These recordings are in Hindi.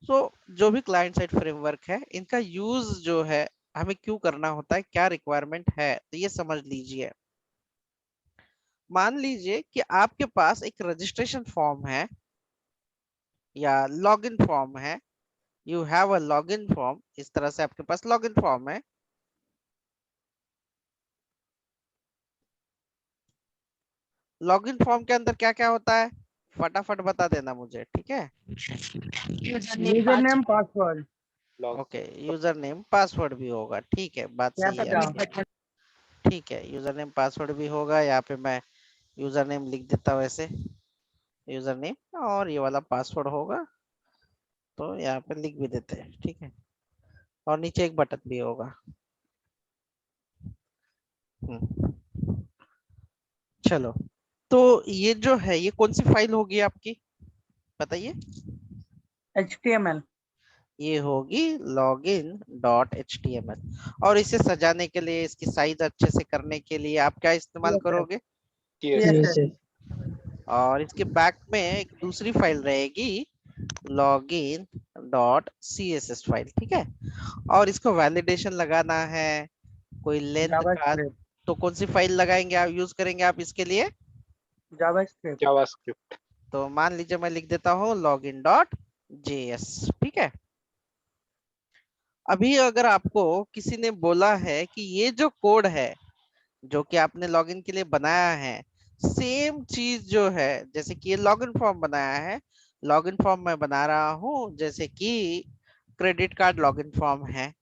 सो जो भी क्लाइंट साइड फ्रेमवर्क है, इनका यूज जो है हमें क्यों करना होता है, क्या रिक्वायरमेंट है, तो ये समझ लीजिए। मान लीजिए कि आपके पास एक रजिस्ट्रेशन फॉर्म है या लॉगिन फॉर्म है। You have a login form, इस तरह से आपके पास लॉगिन फॉर्म है। लॉगिन फॉर्म के अंदर क्या क्या होता है, फटाफट बता देना मुझे, ठीक है। User name password. Okay, user name password भी होगा, ठीक है, बात क्या सही था है क्या? आपकी। ठीक है, यूजर नेम पासवर्ड भी होगा। यहाँ पे मैं यूजर नेम लिख देता हूँ ऐसे, यूजर नेम और ये वाला पासवर्ड होगा, तो यहाँ पे लिख भी देते हैं, ठीक है। और नीचे एक बटन भी होगा। हम्म, चलो, तो ये जो है ये कौन सी फाइल होगी आपकी, बताइए। HTML। ये होगी login dot H T M L. और इसे सजाने के लिए, इसकी साइज अच्छे से करने के लिए आप क्या इस्तेमाल CSS। करोगे। CSS। और इसके बैक में एक दूसरी फाइल रहेगी, login dot C S S file, ठीक है। और इसको वैलिडेशन लगाना है, कोई लेंथ का, जावास्क्रिप्ट। तो कौन सी फाइल लगाएंगे आप, यूज करेंगे आप इसके लिए। जावास्क्रिप्ट। तो मान लीजिए मैं लिख देता हूँ लॉगिन डॉट जेएस, ठीक है। अभी अगर आपको किसी ने बोला है कि ये जो कोड है जो कि आपने लॉगिन के लिए बनाया है, सेम चीज जो है, जैसे कि ये लॉगिन फॉर्म बनाया है, लॉगिन फॉर्म मैं बना रहा हूँ जैसे कि क्रेडिट कार्ड लॉगिन फॉर्म है।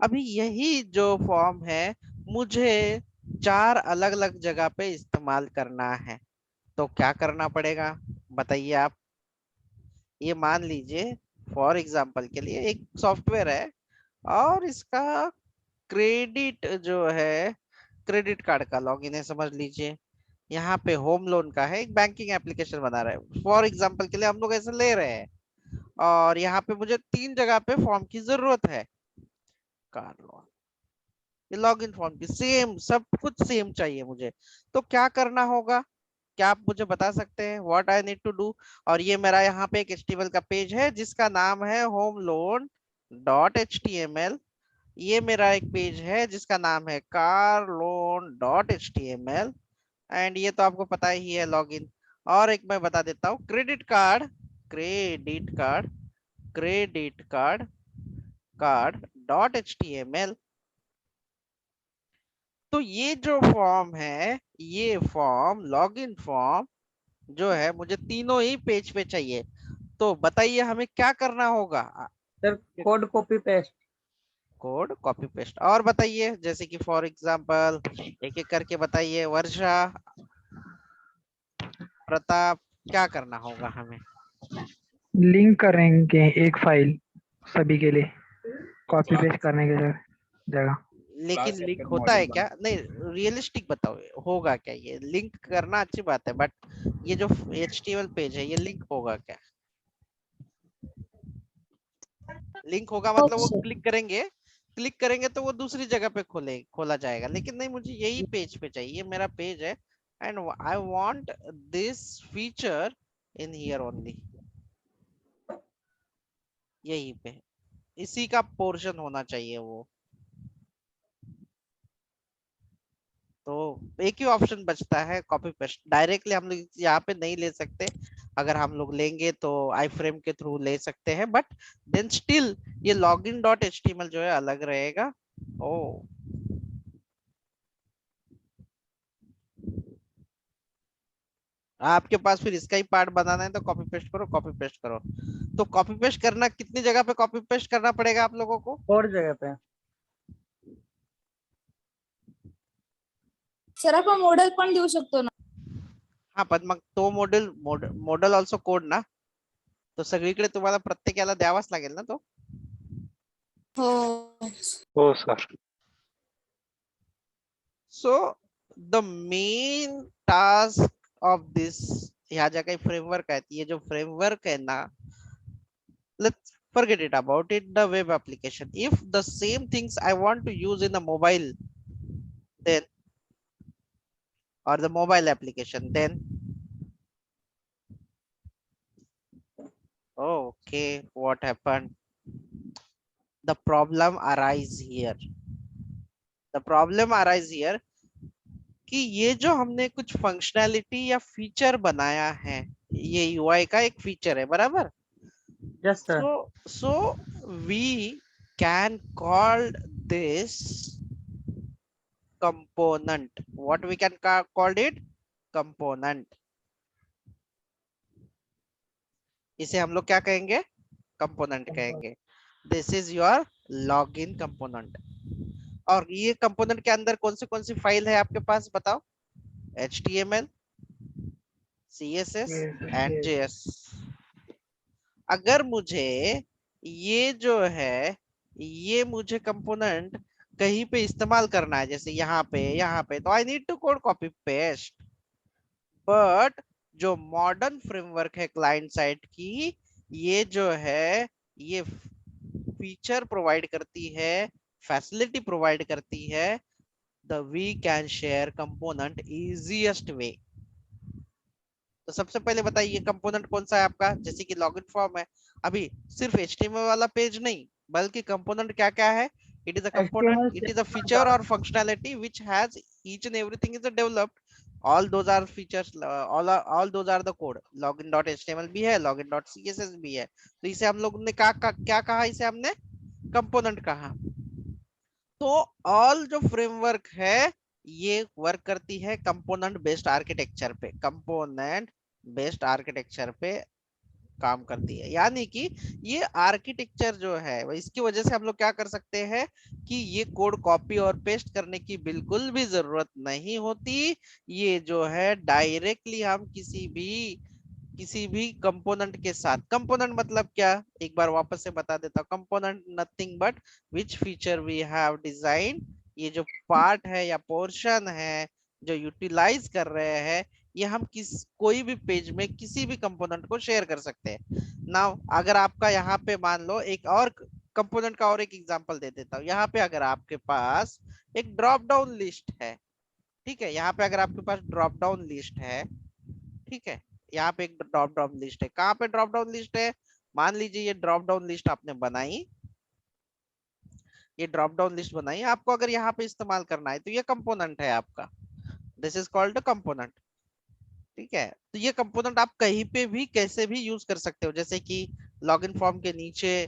अभी यही जो फॉर्म है मुझे चार अलग अलग जगह पे इस्तेमाल करना है, तो क्या करना पड़ेगा, बताइए आप। ये मान लीजिए फॉर एग्जांपल के लिए एक सॉफ्टवेयर है और इसका क्रेडिट जो है, क्रेडिट कार्ड का लॉगिन है समझ लीजिए। यहाँ पे होम लोन का है, एक बैंकिंग एप्लीकेशन बना रहे हैं फॉर एग्जांपल के लिए, हम लोग ऐसे ले रहे हैं। और यहाँ पे मुझे तीन जगह पे फॉर्म की जरूरत है, कार लोन, ये लॉगिन फॉर्म की सेम, सब कुछ सेम चाहिए मुझे। तो क्या करना होगा, क्या आप मुझे बता सकते हैं what I need to do. और ये मेरा यहाँ पे एक एचटीएमएल का पेज है जिसका नाम है home loan dot H T M L. ये मेरा एक पेज है जिसका नाम है car loan dot H T M L. And ये तो आपको पता ही है लॉगिन। और एक मैं बता देता हूँ, credit card, credit card, credit card, card dot H T M L. तो ये जो फॉर्म है, ये फॉर्म लॉगिन फॉर्म जो है मुझे तीनों ही पेज पे चाहिए। तो बताइए हमें क्या करना होगा। Sir code copy paste. Code copy paste. और बताइए, जैसे कि फॉर एग्जांपल एक एक करके बताइए, वर्षा, प्रताप, क्या करना होगा हमें। लिंक करेंगे एक फाइल सभी के लिए, कॉपी पेस्ट करने के जगह। लेकिन लिंक होता है क्या, नहीं रियलिस्टिक बताओ, होगा क्या ये, लिंक करना अच्छी बात है बट ये जो एचटीएमएल पेज है ये लिंक होगा क्या। लिंक होगा मतलब वो क्लिक करेंगे, क्लिक करेंगे तो वो दूसरी जगह पे खोला जाएगा, लेकिन नहीं मुझे यही पेज पे चाहिए, मेरा पेज है and I want this feature in here only, यही पे इसी का पोर्शन होना चाहिए वो। तो एक ही ऑप्शन बचता है, कॉपी पेस्ट। डायरेक्टली हम लोग यहाँ पे नहीं ले सकते, अगर हम लोग लेंगे तो आई फ्रेम के थ्रू ले सकते हैं, बट देन स्टिल ये login dot H T M L जो है अलग रहेगा। ओ, आपके पास फिर इसका ही पार्ट बनाना है तो कॉपी पेस्ट करो, कॉपी पेस्ट करो। तो कॉपी पेस्ट करना कितनी जगह पे कॉपी पेस्ट करना पड़ेगा आप लोगों को। और जगह पे। सर आपण मॉडेल पण देऊ शकतो ना. हाँ पण मग तो मॉडेल, मॉडेल ऑल्सो कोड ना, तो सगळीकडे तुम्हाला प्रत्येक याला द्यावाच लागेल ना तो। हो. So the main task of this, ह्या ज्या काही फ्रेमवर्क आहेत, ये जो फ्रेमवर्क है ना, let's forget it about it, the web application. If the same things I want to use in a mobile, then or the mobile application, then Okay, what happened? The problem arise here. The problem arise here कि ये जो हमने कुछ फंक्शनैलिटी या फीचर बनाया है, ये यूआई का एक फीचर है, बराबर? Yes, sir. So we can call this component. What we can call it? Component. इसे हम लोग क्या कहेंगे? कंपोनेंट कहेंगे. This is your login component. और ये कंपोनेंट के अंदर कौन सी फाइल है आपके पास, बताओ? HTML, CSS and JS. अगर मुझे ये जो है, ये मुझे कंपोनेंट कहीं पे इस्तेमाल करना है, जैसे यहाँ पे, तो I need to code copy paste. But जो मॉडर्न फ्रेमवर्क है क्लाइंट साइड की, ये जो है, ये फीचर प्रोवाइड करती है, फैसिलिटी प्रोवाइड करती है, the we can share component easiest way. तो सबसे पहले बताइए कंपोनेंट कौन सा है आपका? जैसे कि लॉगिन फॉर्म है, अभी सिर्फ HTML वाला पेज नहीं, बल्कि कंपोनेंट क्या क्या है? It is a component, it is a feature और functionality which has each and everything is developed. All those are features, all those are the code. login.html भी है, login.css भी है. तो इसे हम लोग ने क्या कहा? इसे हमने कंपोनेंट कहा. तो ऑल जो फ्रेमवर्क है, ये वर्क करती है कंपोनेंट बेस्ड आर्किटेक्चर पे. कंपोनेंट बेस्ड आर्किटेक्चर पे काम करती है. यानी कि ये आर्किटेक्चर जो है, इसकी वजह से हम लोग क्या कर सकते हैं कि ये कोड कॉपी और पेस्ट करने की बिल्कुल भी जरूरत नहीं होती. ये जो है डायरेक्टली हम किसी भी कंपोनेंट के साथ. कंपोनेंट मतलब क्या, एक बार वापस से बता देता हूँ. Component nothing but which feature we have design. ये जो पार्ट है या पोर्शन है जो यूटिलाइज कर रहे हैं, ये हम कोई भी पेज में किसी भी कंपोनेंट को शेयर कर सकते हैं. नाउ अगर आपका यहाँ पे मान लो एक और कंपोनेंट का और एक एग्जांपल दे देता हूँ. यहाँ पे अगर आपके पास एक ड्रॉप डाउन लिस्ट है, ठीक है, यहाँ पे अगर आपके पास ड्रॉप डाउन लिस्ट है, ठीक है, यहाँ पे एक ड्रॉप डाउन लिस्ट है. कहाँ पे ड्रॉप डाउन लिस्ट है? मान लीजिए ये ड्रॉप डाउन लिस्ट आपने बनाई, ये ड्रॉप डाउन लिस्ट बनाई, आपको अगर यहाँ पे इस्तेमाल करना है, तो ये कंपोनेंट है आपका. This is called component. ठीक है, तो ये कंपोनेंट आप कहीं पे भी कैसे भी यूज कर सकते हो, जैसे कि लॉगिन फॉर्म के नीचे,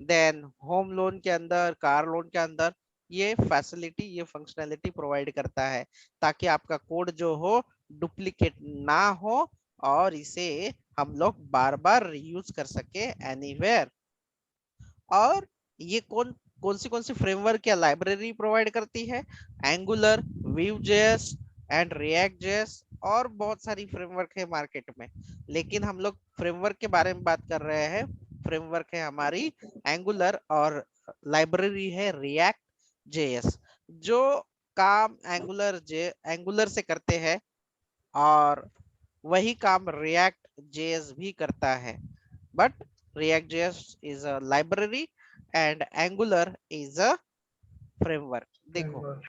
देन होम लोन के अंदर, कार लोन के अंदर. ये फैसिलिटी, ये फंक्शनैलिटी प्रोवाइड करता है ताकि आपका कोड जो हो डुप्लीकेट ना हो, और इसे हम लोग बार बार यूज कर सके एनीवेयर. और ये कौन सी फ्रेमवर्क या लाइब्रेरी प्रोवाइड करती है? एंगुलर, Vue.js एंड React.js, और बहुत सारी फ्रेमवर्क है मार्केट में. लेकिन हम लोग फ्रेमवर्क के बारे में बात कर रहे हैं. फ्रेमवर्क है हमारी एंगुलर और लाइब्रेरी है React.js. जो काम एंगुलर से करते हैं, और वही काम React.js भी करता है. But React.js is a library and Angular is a framework. देखो,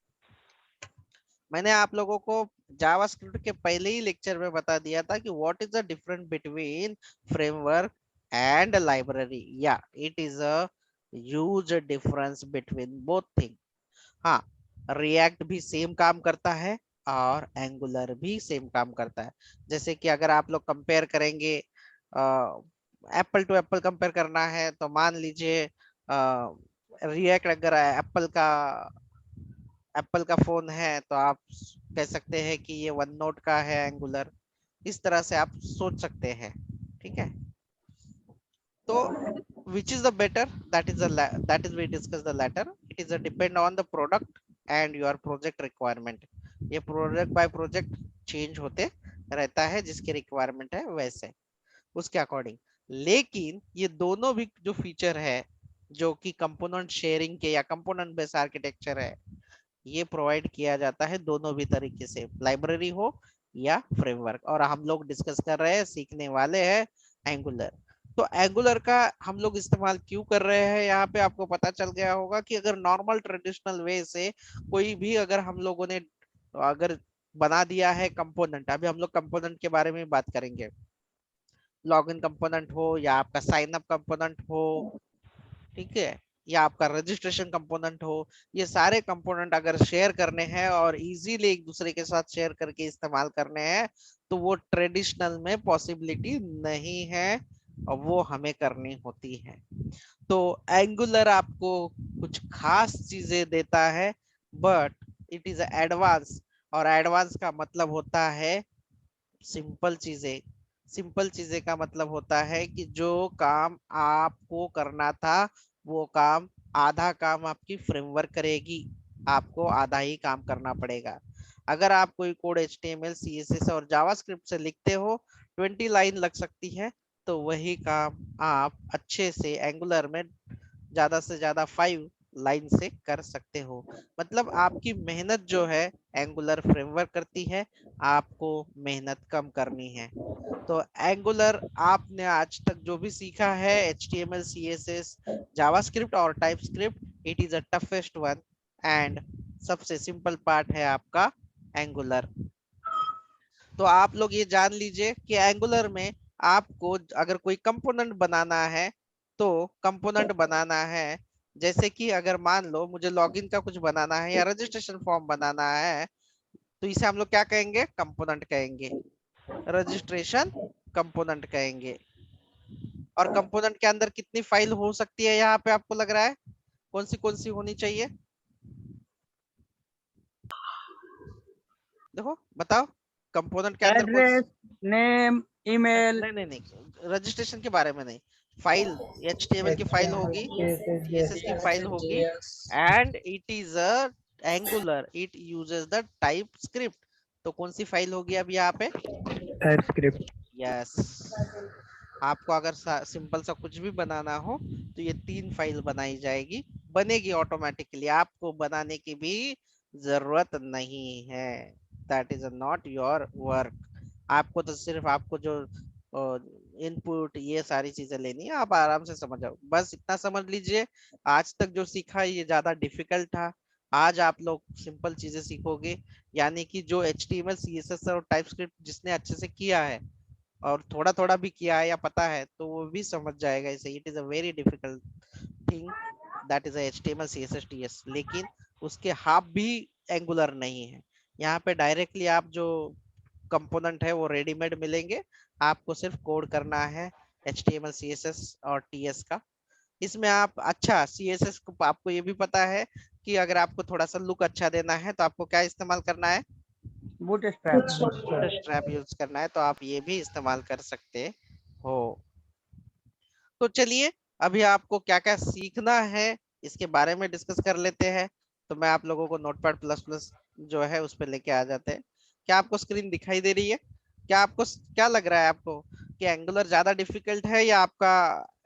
मैंने आप लोगों को जावास्क्रिप्ट के पहले ही लेक्चर में बता दिया था कि what is the difference between framework and library. या it is a huge difference between both thing. हाँ, रिएक्ट भी सेम काम करता है और एंगुलर भी सेम काम करता है. जैसे कि अगर आप लोग कंपेयर करेंगे, एप्पल टू एप्पल कंपेयर करना है, तो मान लीजिए रिएक्ट अगर एप्पल का फोन है, तो आप कह सकते हैं कि ये वन नोट का है एंगुलर. इस तरह से आप सोच सकते हैं. ठीक है, तो which is the better, that is we discuss the latter. It is a depend on the product and your project requirement. ये प्रोजेक्ट बाय प्रोजेक्ट चेंज होते रहता है, जिसकी रिक्वायरमेंट है वैसे उसके अकॉर्डिंग. लेकिन ये दोनों भी जो फीचर है, जो कि कंपोनेंट शेयरिंग के या कंपोनेंट बेस्ड आर्किटेक्चर है, ये प्रोवाइड किया जाता है दोनों भी तरीके से, लाइब्रेरी हो या फ्रेमवर्क. और हम लोग डिस्कस कर रहे हैं, सीखने वाले हैं एंगुलर. तो एंगुलर का हम लोग इस्तेमाल क्यों कर रहे हैं, यहाँ पे आपको पता चल गया होगा कि अगर नॉर्मल ट्रेडिशनल वे से कोई भी अगर हम लोगों ने अगर बना दिया है कंपोनेंट, अभी हम लोग कंपोनेंट के बारे में बात करेंगे. लॉगिन कंपोनेंट हो या आपका साइन अप कंपोनेंट हो, ठीक है, या आपका रजिस्ट्रेशन कंपोनेंट हो, ये सारे कंपोनेंट अगर शेयर करने हैं और इजीली एक दूसरे के साथ शेयर करके इस्तेमाल करने हैं तो वो ट्रेडिशनल में पॉसिबिलिटी नहीं है और वो हमें करनी होती है। तो एंगुलर आपको कुछ खास चीजें देता है बट इट इज एडवांस, और एडवांस का मतलब होता है सिंपल चीजें। सिंपल चीजें का मतलब होता है कि जो काम आपको करना था वो काम, आधा काम आपकी फ्रेमवर्क करेगी, आपको आधा ही काम करना पड़ेगा। अगर आप कोई कोड HTML CSS और जावास्क्रिप्ट से लिखते हो 20 लाइन लग सकती है, तो वही काम आप अच्छे से एंगुलर में ज्यादा से ज्यादा 5 लाइन से कर सकते हो। मतलब आपकी मेहनत जो है एंगुलर फ्रेमवर्क करती है, आपको मेहनत कम करनी है। तो एंगुलर आपने आज तक जो भी सीखा है HTML CSS जावास्क्रिप्ट और TypeScript, it is a toughest one and सबसे सिंपल पार्ट है आपका एंगुलर। तो आप लोग ये जान लीजिए कि एंगुलर में आपको अगर कोई कंपोनेंट बनाना है तो कंपोनेंट बनाना है, जैसे कि अगर मान लो मुझे लॉगिन का कुछ बनाना है या रजिस्ट्रेशन फॉर्म बनाना है, तो इसे हम लोग क्या कहेंगे, कंपोनेंट कहेंगे, रजिस्ट्रेशन कंपोनेंट कहेंगे। और कंपोनेंट के अंदर कितनी फाइल हो सकती है यहाँ पे आपको लग रहा है, कौन सी होनी चाहिए, देखो बताओ, कंपोनेंट के अंदर कौन एड्रेस, नेम, ईमेल। नहीं नहीं नहीं, रजिस्ट्रेशन के बारे में नहीं, फाइल HTML की फाइल होगी, CSS की फाइल होगी, and it is a angular, it uses the type script. तो कौन सी फाइल होगी अब यहाँ पे, टाइपस्क्रिप्ट। यस। आपको अगर सिंपल सा कुछ भी बनाना हो तो ये 3 फाइल बनाई जाएगी, बनेगी ऑटोमेटिकली, आपको बनाने की भी जरूरत नहीं है। That is not your work. आपको तो सिर्फ आपको जो इनपुट ये सारी चीजें लेनी है, आप आराम से समझ जाओ, बस इतना समझ लीजिए। आज तक जो सीखा ये ज्यादा डिफिकल्ट था, आज आप लोग सिंपल चीजें सीखोगे, यानी कि जो HTML CSS और टाइपस्क्रिप्ट जिसने अच्छे से किया है और थोड़ा थोड़ा भी किया है या पता है तो वो भी समझ जाएगा इसे। It is a very difficult thing, that is HTML CSS TS, लेकिन उसके हाफ भी एंगुलर नहीं है। यहाँ पे डायरेक्टली आप जो कंपोनेंट है वो रेडीमेड मिलेंगे, आपको सिर्फ कोड करना है HTML CSS और TS का। इसमें आप अच्छा CSS को आपको ये भी पता है कि अगर आपको थोड़ा सा लुक अच्छा देना है तो आपको क्या इस्तेमाल करना है, बूटस्ट्रैप। बूटस्ट्रैप यूज करना है, तो आप ये भी इस्तेमाल कर सकते हो। तो चलिए अभी आपको क्या क्या सीखना है इसके बारे में डिस्कस कर लेते हैं। तो मैं आप लोगों को नोटपैड प्लस प्लस जो है उस पर लेके आ जाते हैं। क्या आपको स्क्रीन दिखाई दे रही है, क्या आपको क्या लग रहा है आपको कि एंगुलर ज्यादा डिफिकल्ट है या आपका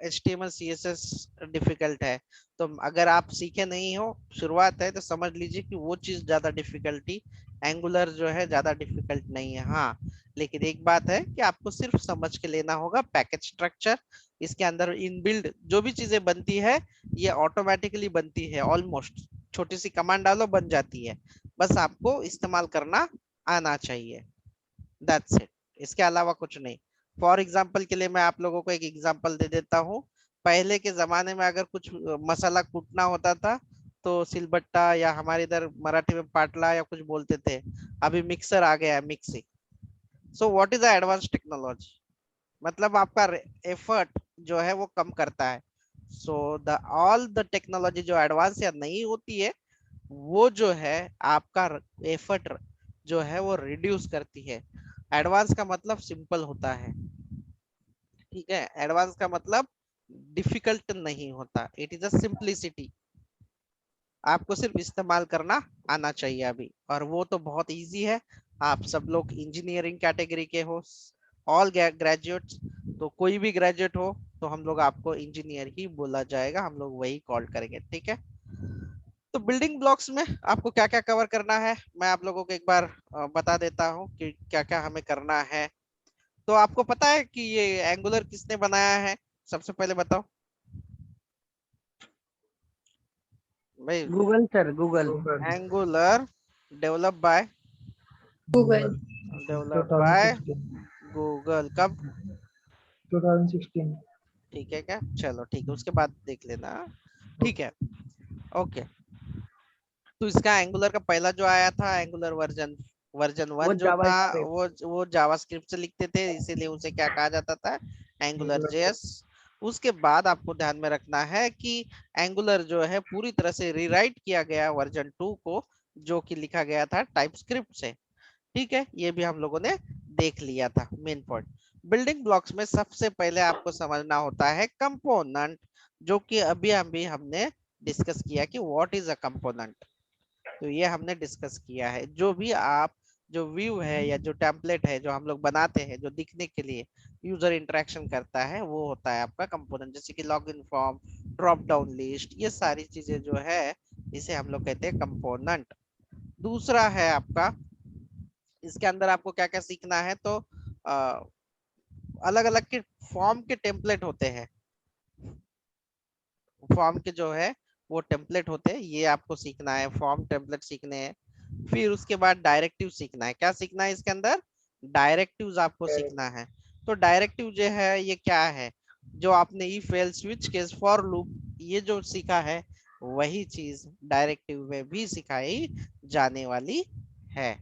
HTML CSS डिफिकल्ट है? तो अगर आप सीखे नहीं हो, शुरुआत है, तो समझ लीजिए कि वो चीज ज्यादा डिफिकल्टी, एंगुलर जो है ज्यादा डिफिकल्ट नहीं है। हाँ, लेकिन एक बात है कि आपको सिर्फ समझ के लेना होगा पैकेज स्ट्रक्चर, इसके अंदर इनबिल्ड जो भी चीजें बनती है ये ऑटोमेटिकली बनती है, ऑलमोस्ट छोटी सी कमांड डालो बन जाती है, बस आपको इस्तेमाल करना आना चाहिए, दैट्स इट। इसके अलावा कुछ नहीं। फॉर एग्जाम्पल के लिए मैं आप लोगों को एक एग्जाम्पल दे देता हूँ। पहले के जमाने में अगर कुछ मसाला कूटना होता था तो सिलबट्टा या हमारे इधर मराठी में पाटला या कुछ बोलते थे, अभी मिक्सर आ गया है, mixie. So what is the advance technology, मतलब आपका एफर्ट जो है वो कम करता है। So the all the technology जो एडवांस या नहीं होती है वो जो है आपका एफर्ट जो है वो रिड्यूस करती है। एडवांस का मतलब सिंपल होता है, ठीक है, एडवांस का मतलब डिफिकल्ट नहीं होता, इट इज अ सिंपलिसिटी। आपको सिर्फ इस्तेमाल करना आना चाहिए अभी, और वो तो बहुत इजी है। आप सब लोग इंजीनियरिंग कैटेगरी के हो, ऑल ग्रेजुएट्स, तो कोई भी ग्रेजुएट हो तो हम लोग आपको इंजीनियर ही बोला जाएगा, हम लोग वही कॉल करेंगे, ठीक है। तो बिल्डिंग ब्लॉक्स में आपको क्या क्या कवर करना है मैं आप लोगों को एक बार बता देता हूँ कि क्या क्या हमें करना है। तो आपको पता है कि ये एंगुलर किसने बनाया है, सबसे पहले बताओ भाई। Google sir, Google. Angular develop by Google. Develop by Google, कब? 2016। ठीक है क्या? चलो ठीक है, उसके बाद देख लेना। ठीक है, ओके। तो इसका एंगुलर का पहला जो आया था, एंगुलर वर्जन वर्जन वो 1 जो था, जावास्क्रिप्ट। वो जावास्क्रिप्ट से लिखते थे, इसीलिए उसे क्या कहा जाता था? Angular Angular JS. उसके बाद आपको ध्यान में रखना है कि एंगुलर जो है पूरी तरह से रीराइट किया गया वर्जन 2 को, जो कि लिखा गया था टाइपस्क्रिप्ट से। ठीक है, ये भी हम लोगों ने देख लिया था मेन पॉइंट। बिल्डिंग ब्लॉक्स में सबसे पहले आपको समझना होता है कंपोनेंट, जो कि अभी अभी हमने डिस्कस किया कि व्हाट इज अ कंपोनेंट। तो ये हमने डिस्कस किया है। जो भी आप जो व्यू है या जो टेम्पलेट है जो हम लोग बनाते हैं, जो दिखने के लिए यूजर इंटरेक्शन करता है, वो होता है आपका कंपोनेंट। जैसे कि login form, drop down list, ये सारी चीजें जो है इसे हम लोग कहते हैं कंपोनेंट। दूसरा है आपका, इसके अंदर आपको क्या क्या सीखना है, तो अलग अलग के फॉर्म के टेम्पलेट होते हैं। फॉर्म के जो है वो टेम्पलेट होते हैं, ये आपको सीखना है, फॉर्म टेम्पलेट सीखने हैं। फिर उसके बाद डायरेक्टिव सीखना है। क्या सीखना है इसके अंदर? डायरेक्टिव्स आपको सीखना है। तो डायरेक्टिव जो है ये क्या है? जो आपने if else switch case for loop ये जो सीखा है, वही चीज डायरेक्टिव में भी सिखाई जाने वाली है।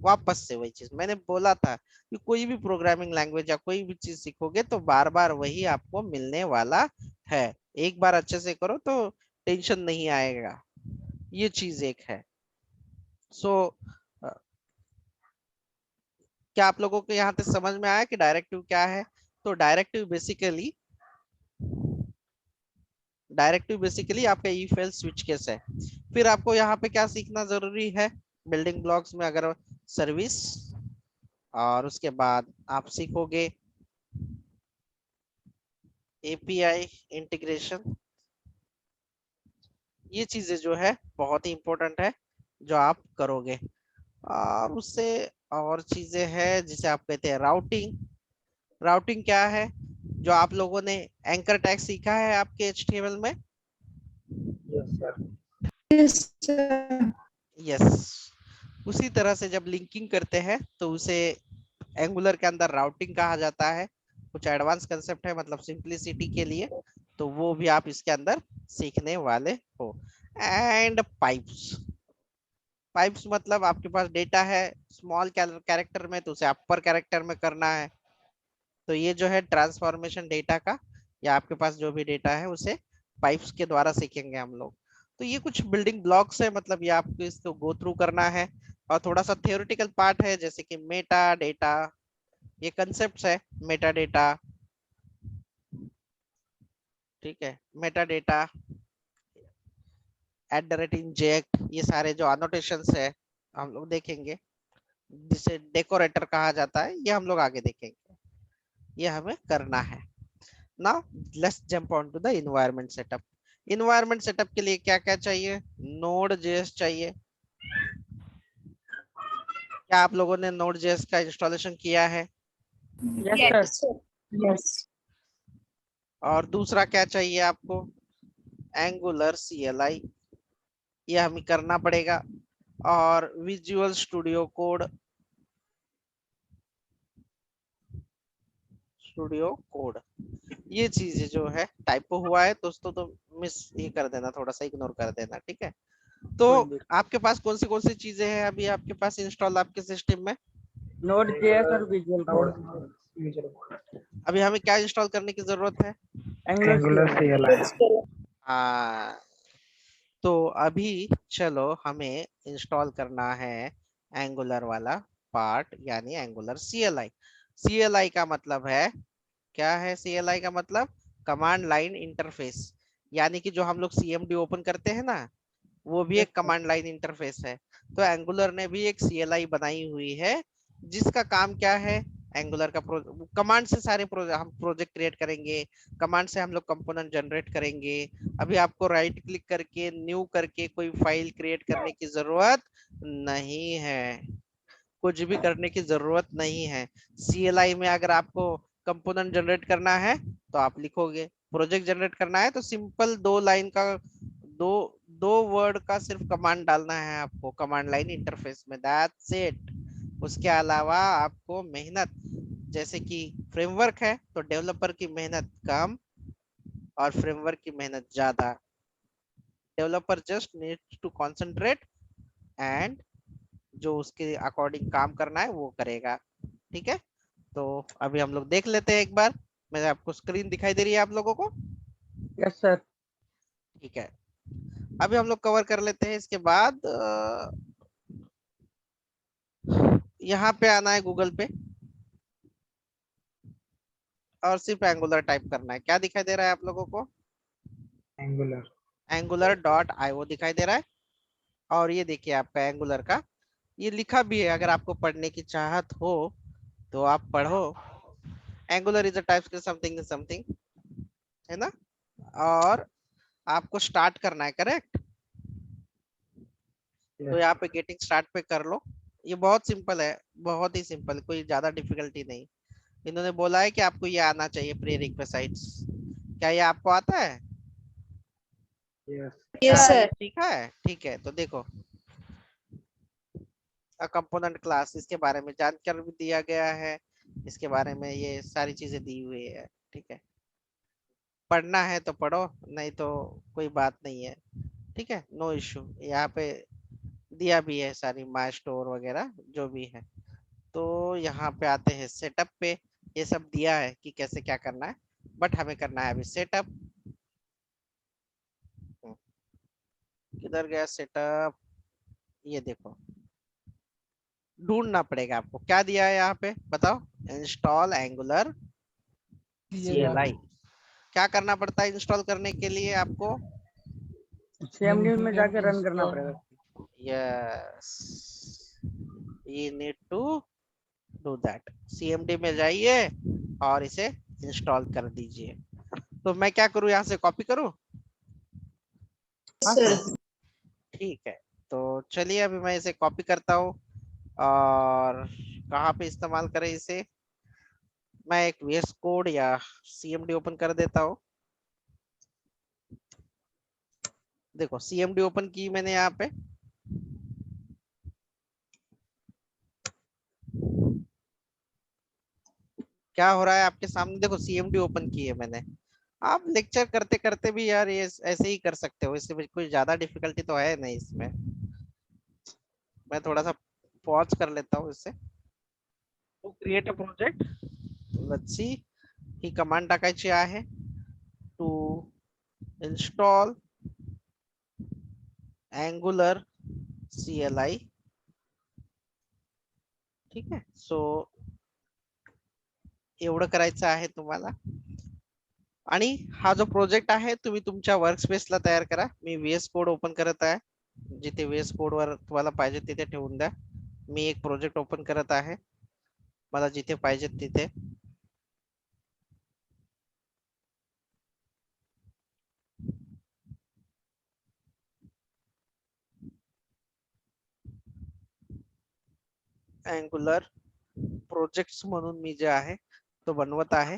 वापस से वही चीज मैंने बोला था कि कोई भी प्रोग्रामिंग लैंग्वेज या कोई भी चीज सीखोगे तो बार बार वही आपको मिलने वाला है। एक बार अच्छे से करो तो टेंशन नहीं आएगा, ये चीज एक है। सो क्या आप लोगों को यहाँ तक समझ में आया कि डायरेक्टिव क्या है? तो डायरेक्टिव बेसिकली आपका इफ एल्स स्विच केस है। फिर आपको यहाँ पे क्या सीखना जरूरी है बिल्डिंग ब्लॉक्स में? अगर सर्विस, और उसके बाद आप सीखोगे एपीआई इंटीग्रेशन। ये चीजें जो है बहुत ही इंपॉर्टेंट है जो आप करोगे। और उससे और चीजें हैं जिसे आप कहते हैं राउटिंग। राउटिंग क्या है? जो आप लोगों ने एंकर टैग सीखा है आपके एचटीएमएल में। Yes, sir. Yes, sir. Yes, उसी तरह से जब लिंकिंग करते हैं तो उसे एंगुलर के अंदर राउटिंग कहा जाता है। कुछ एडवांस कंसेप्ट है मतलब सिंपलिसिटी के लिए, तो वो भी आप इसके अंदर सीखने वाले हो। And pipes. पाइप्स मतलब आपके पास डेटा है स्मॉल कैरेक्टर में, तो उसे अपर कैरेक्टर में करना है। तो ये जो है ट्रांसफॉर्मेशन डेटा का, या आपके पास जो भी डेटा है उसे पाइप्स के द्वारा सीखेंगे हम लोग। तो ये कुछ बिल्डिंग ब्लॉक्स है, मतलब ये आपको इसको गो थ्रू करना है। और थोड़ा सा थियोरेटिकल पार्ट है, जैसे कि मेटा डेटा, ये कंसेप्ट है मेटा डेटा। ठीक है, मेटा डेटा, @ इंजेक्ट, ये सारे जो अनोटेशंस है हम लोग देखेंगे, जिसे डेकोरेटर कहा जाता है, ये हम लोग आगे देखेंगे। ये हमें करना है। Now let's jump on to the environment setup. Environment setup के लिए क्या क्या चाहिए? नोड जेएस चाहिए। क्या आप लोगों ने नोड जेएस का इंस्टॉलेशन किया है? Yes Yes, sir. sir. Yes. और दूसरा क्या चाहिए आपको? एंगुलर सीएलआई, ये हमें करना पड़ेगा। और विजुअल स्टूडियो कोड, ये चीजें जो है टाइपो हुआ है दोस्तों, तो मिस ये कर देना, थोड़ा सा इग्नोर कर देना, ठीक है? तो आपके पास कौन सी चीजें हैं अभी आपके पास इंस्टॉल आपके सिस्टम में? नोड जेएस और विजुअल कोड। अभी हमें क्या इंस्टॉल करने की जरूरत है? Angular angular CLI. हाँ, तो अभी चलो हमें इंस्टॉल करना है एंगुलर वाला पार्ट, यानी एंगुलर सीएलआई। सीएलआई का मतलब है, क्या है सीएलआई का मतलब? Command line interface. यानी कि जो हम लोग सीएमडी ओपन करते हैं ना, वो भी यस एक सर। कमांड लाइन इंटरफेस है। तो एंगुलर ने भी एक सीएलआई बनाई हुई है, जिसका काम क्या है? एंगुलर का कमांड से सारे हम प्रोजेक्ट क्रिएट करेंगे, कमांड से हम लोग कंपोनेंट जनरेट करेंगे। अभी आपको राइट क्लिक करके न्यू करके कोई फाइल क्रिएट करने की जरूरत नहीं है, कुछ भी करने की जरूरत नहीं है। सीएलआई में अगर आपको कंपोनेंट जनरेट करना है तो आप लिखोगे, प्रोजेक्ट जनरेट करना है तो सिंपल 2 लाइन का, दो दो वर्ड का सिर्फ कमांड डालना है आपको कमांड लाइन इंटरफेस में, दैट्स इट। उसके अलावा आपको मेहनत, जैसे कि फ्रेमवर्क है तो डेवलपर की मेहनत कम और फ्रेमवर्क की मेहनत ज्यादा। Developer just needs to concentrate and जो उसके अकॉर्डिंग काम करना है वो करेगा। ठीक है, तो अभी हम लोग देख लेते हैं एक बार। मैं आपको स्क्रीन दिखाई दे रही है आप लोगों को? Yes sir. ठीक है, अभी हम लोग कवर कर लेते हैं। इसके बाद यहाँ पे आना है गूगल पे और सिर्फ एंगुलर टाइप करना है। क्या दिखाई दे रहा है आप लोगों को? एंगुलर। angular.io दिखाई दे रहा है। और ये देखिए आपका एंगुलर का ये लिखा भी है, अगर आपको पढ़ने की चाहत हो तो आप पढ़ो। Angular is a TypeScript something something, है ना? और आपको स्टार्ट करना है, करेक्ट? तो यहाँ पे गेटिंग स्टार्ट पे कर लो। ये बहुत सिंपल है, बहुत ही सिंपल, कोई ज्यादा डिफिकल्टी नहीं। इन्होंने बोला है कि आपको ये आना चाहिए प्री रिक्विजिट्स। क्या ये आपको आता है? यस। क्या Yes, ये sir. सीखा है? ठीक है, तो देखो कंपोनेंट क्लास, इसके बारे में जानकारी भी दिया गया है। इसके बारे में ये सारी चीजें दी हुई है। ठीक है, पढ़ना है तो पढ़ो, नहीं तो कोई बात नहीं है। ठीक है, नो इश्यू। यहाँ पे दिया भी है सारी माई स्टोर वगैरह जो भी है। तो यहाँ पे आते हैं सेटअप पे। ये सब दिया है कि कैसे क्या करना है, बट हमें करना है अभी सेटअप। किधर गया सेटअप? ये देखो, ढूंढना पड़ेगा आपको। क्या दिया है यहाँ पे बताओ? Install angular CLI। क्या करना पड़ता है इंस्टॉल करने के लिए आपको? CMD में जाके रन करना पड़ेगा। Yes, you need to do that। CMD में जाइए और इसे इंस्टॉल कर दीजिए। तो मैं क्या करूँ, यहाँ से कॉपी करूँ? हाँ Sir. सर। ठीक है, तो चलिए अभी मैं इसे कॉपी करता हूँ। और कहाँ पे इस्तेमाल करें इसे? मैं एक VS कोड या CMD ओपन कर देता हूँ। देखो CMD ओपन की मैंने यहाँ पे। क्या हो रहा है आपके सामने? देखो CMD ओपन की है मैंने। आप लेक्चर करते करते भी यार ये ऐसे ही कर सकते हो, इससे कोई ज्यादा डिफिकल्टी तो है नहीं इसमें। मैं थोड़ा सा पॉज कर लेता हूँ इससे। To create a project, let's see ही कमांड टाकायची आहे टू इंस्टॉल एंगुलर CLI। ठीक आहे, सो एवढं करायचं आहे तुम्हाला। आणि हा जो प्रोजेक्ट आहे तुम्ही तुमच्या वर्कस्पेसला तयार करा। मी VS कोड ओपन करत आहे, जिथे VS कोड वर तुम्हाला पाहिजे तिथे ठेवून द्या। मी एक प्रोजेक्ट ओपन करत आहे, मला जिथे पाहिजे तिथे। अँगुलर प्रोजेक्ट्स म्हणून मी जे आहे तो बनवत आहे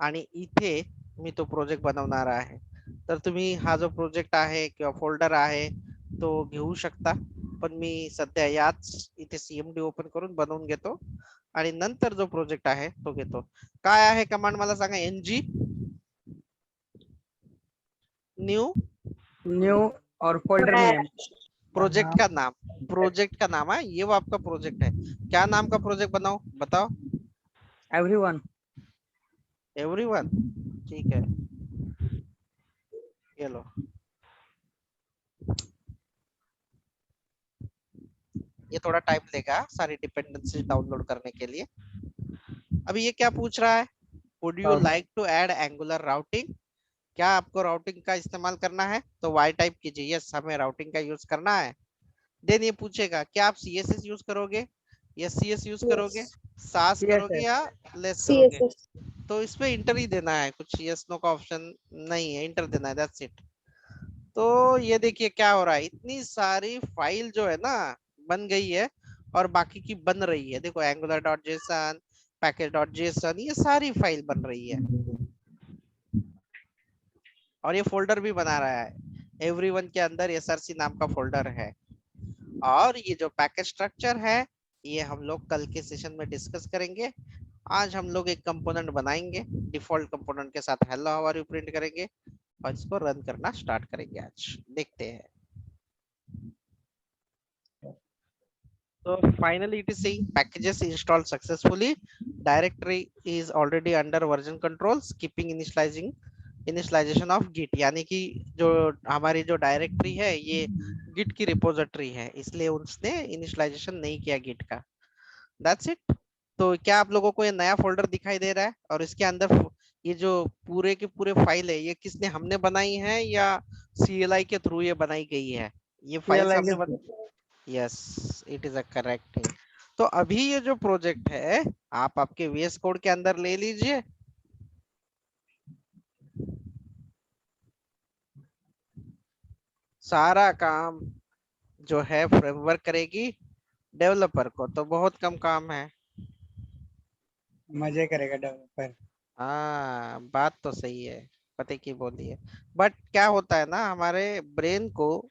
आणि इथे मी तो प्रोजेक्ट बनवणार आहे। तर तुम्ही हा जो प्रोजेक्ट आहे किंवा फोल्डर आहे तो घेऊ शकता, पण मी सध्या याच इथे CMD ओपन करून बनवून घेतो आणि नंतर जो प्रोजेक्ट आहे तो घेतो। काय आहे कमांड मला सांगा? NG न्यू न्यू और फोल्डर नेम। प्रोजेक्ट का नाम, प्रोजेक्ट का नाम है ये, वो आपका प्रोजेक्ट है। क्या नाम का प्रोजेक्ट बनाओ बताओ? एवरीवन। एवरीवन, ठीक है, ये लो। ये थोड़ा टाइम लेगा सारी डिपेंडेंसी डाउनलोड करने के लिए। अभी ये क्या पूछ रहा है? Would you like to add Angular routing? क्या आपको राउटिंग का इस्तेमाल करना है? तो वाई टाइप कीजिए, यस हमें राउटिंग का यूज करना है। देन ये पूछेगा क्या आप CSS यूज करोगे या CS यूज करोगे, सास करोगे CSS। या लेस करोगे? CSS. तो इसमें इंटर ही देना है, कुछ यस नो का ऑप्शन नहीं है, इंटर देना है, दैट्स इट। तो ये देखिए क्या हो रहा है, इतनी सारी फाइल जो है ना बन गई है और बाकी की बन रही है। देखो angular.json, package.json, ये सारी फाइल बन रही है और ये फोल्डर भी बना रहा है। एवरीवन के अंदर SRC नाम का फोल्डर है। और ये जो पैकेज स्ट्रक्चर है ये हम लोग कल के सेशन में डिस्कस करेंगे। आज हम लोग एक कंपोनेंट बनाएंगे, डिफॉल्ट कंपोनेंट के साथ hello how are you print करेंगे और इसको रन करना स्टार्ट करेंगे। आज देखते हैं। So finally it is saying packages installed successfully. Directory is already under version controls, keeping initialization of git, यानी कि जो हमारी जो डायरेक्टरी है ये git की रिपोजिटरी है, इसलिए उसने इनिशियलाइजेशन नहीं किया git का। That's it। तो क्या आप लोगों को ये नया फोल्डर दिखाई दे रहा है और इसके अंदर ये जो पूरे के पूरे फाइल है ये किसने हमने बनाई है या CLI के थ्रू ये बनाई गई है? ये फाइल्स CLI के हमने yes, it is a correct thing. तो अभी ये जो प्रोजेक्ट है आप आपके VS कोड के अंदर ले लीजिए। सारा काम जो है फ्रेमवर्क करेगी, डेवलपर को तो बहुत कम काम है। मजे करेगा डेवलपर। हाँ बात तो सही है, पते की बोली है। बट क्या होता है ना, हमारे ब्रेन को